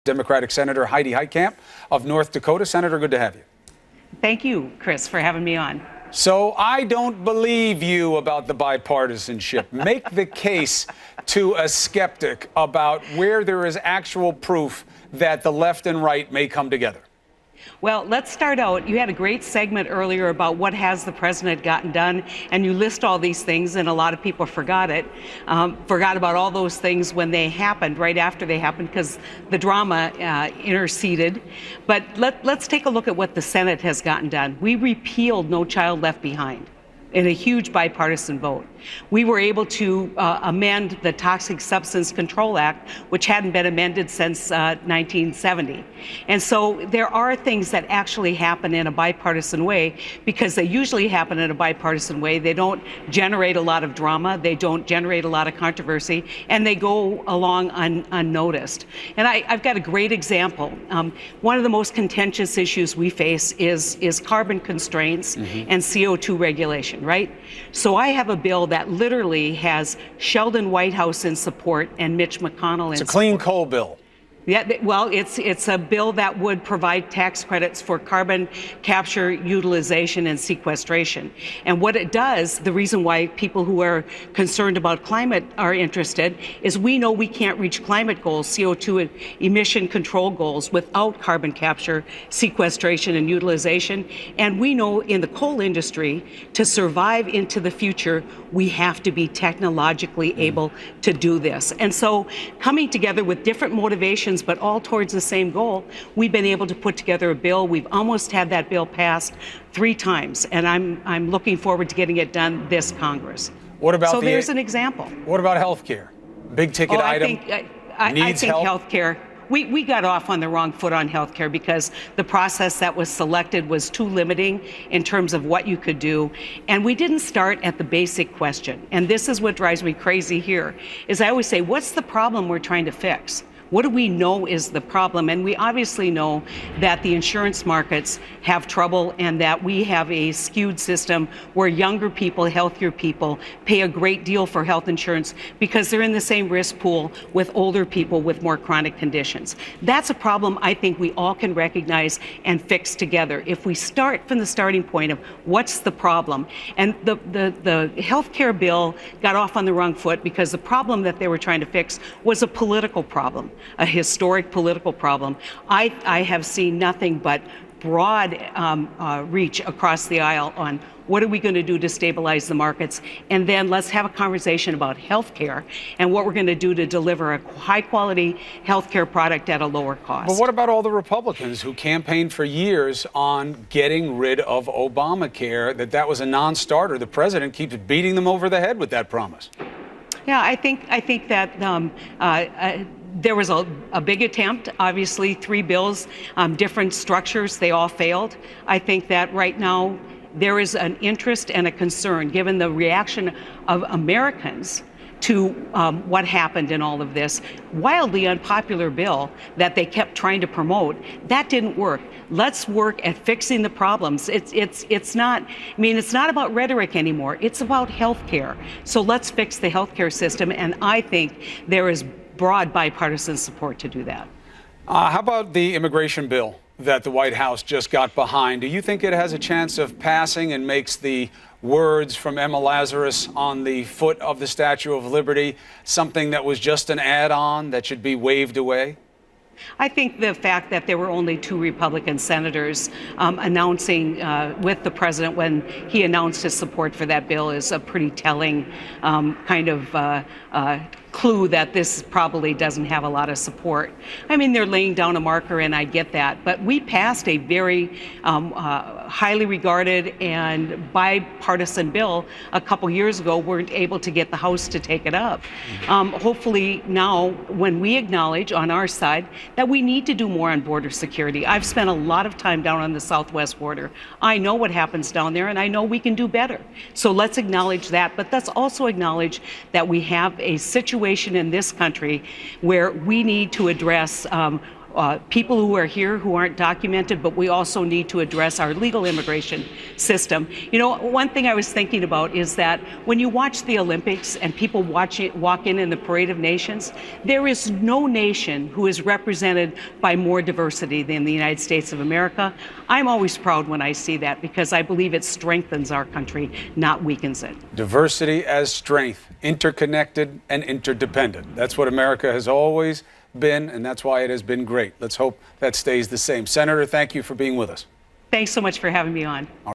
Democratic Senator Heidi Heitkamp of North Dakota. Senator, good to have you. Thank you, Chris, for having me on. So I don't believe you about the bipartisanship. Make the case to a skeptic about where there is actual proof that the left and right may come together. Well, let's start out. You had a great segment earlier about what has the president gotten done, and you list all these things, and a lot of people forgot about all those things when they happened, right after they happened, because the drama interceded. But let's take a look at what the Senate has gotten done. We repealed No Child Left Behind in a huge bipartisan vote. We were able to amend the Toxic Substance Control Act, which hadn't been amended since 1970. And so there are things that actually happen in a bipartisan way, because they usually happen in a bipartisan way. They don't generate a lot of drama, they don't generate a lot of controversy, and they go along unnoticed. And I've got a great example. One of the most contentious issues we face is carbon constraints and CO2 regulation, right? So I have a bill that literally has Sheldon Whitehouse in support and Mitch McConnell in support. It's a clean coal bill. Yeah, well, it's a bill that would provide tax credits for carbon capture, utilization, and sequestration. And what it does, the reason why people who are concerned about climate are interested, is we know we can't reach climate goals, CO2 emission control goals, without carbon capture, sequestration, and utilization. And we know in the coal industry, to survive into the future, we have to be technologically able to do this. And so coming together with different motivations, but all towards the same goal, we've been able to put together a bill. We've almost had that bill passed 3 times, and I'm looking forward to getting it done this Congress. What about so there's an example. What about health care? Big ticket item. I think health care. We got off on the wrong foot on health care because the process that was selected was too limiting in terms of what you could do. And we didn't start at the basic question. And this is what drives me crazy here, is I always say, what's the problem we're trying to fix? What do we know is the problem? And we obviously know that the insurance markets have trouble and that we have a skewed system where younger people, healthier people, pay a great deal for health insurance because they're in the same risk pool with older people with more chronic conditions. That's a problem I think we all can recognize and fix together. If we start from the starting point of what's the problem, and the healthcare bill got off on the wrong foot because the problem that they were trying to fix was a political problem. A historic political problem. I have seen nothing but broad reach across the aisle on what are we going to do to stabilize the markets, and then let's have a conversation about health care and what we're going to do to deliver a high-quality health care product at a lower cost. But what about all the Republicans who campaigned for years on getting rid of Obamacare, that was a non-starter? The president keeps beating them over the head with that promise. Yeah, I think that there was a big attempt, obviously 3 bills, different structures, they all failed. I think that right now there is an interest and a concern, given the reaction of Americans to what happened in all of this wildly unpopular bill that they kept trying to promote. That didn't work. Let's work at fixing the problems. It's not about rhetoric anymore. It's about health care. So let's fix the health care system, and I think there is broad bipartisan support to do that. How about the immigration bill that the White House just got behind? Do you think it has a chance of passing and makes the words from Emma Lazarus on the foot of the Statue of Liberty something that was just an add-on that should be waved away? I think the fact that there were only 2 Republican senators announcing with the president when he announced his support for that bill is a pretty telling kind of clue that this probably doesn't have a lot of support. I mean, they're laying down a marker, and I get that, but we passed a very highly regarded and bipartisan bill a couple years ago. Weren't able to get the House to take it up. Hopefully now, when we acknowledge on our side that we need to do more on border security. I've spent a lot of time down on the southwest border. I know what happens down there, and I know we can do better. So let's acknowledge that, but let's also acknowledge that we have a situation in this country where we need to address people who are here who aren't documented, but we also need to address our legal immigration system. You know, one thing I was thinking about is that when you watch the Olympics and people walk in the Parade of Nations, there is no nation who is represented by more diversity than the United States of America. I'm always proud when I see that because I believe it strengthens our country, not weakens it. Diversity as strength, interconnected and interdependent. That's what America has always been, and that's why it has been great. Let's hope that stays the same. Senator, thank you for being with us. Thanks so much for having me on.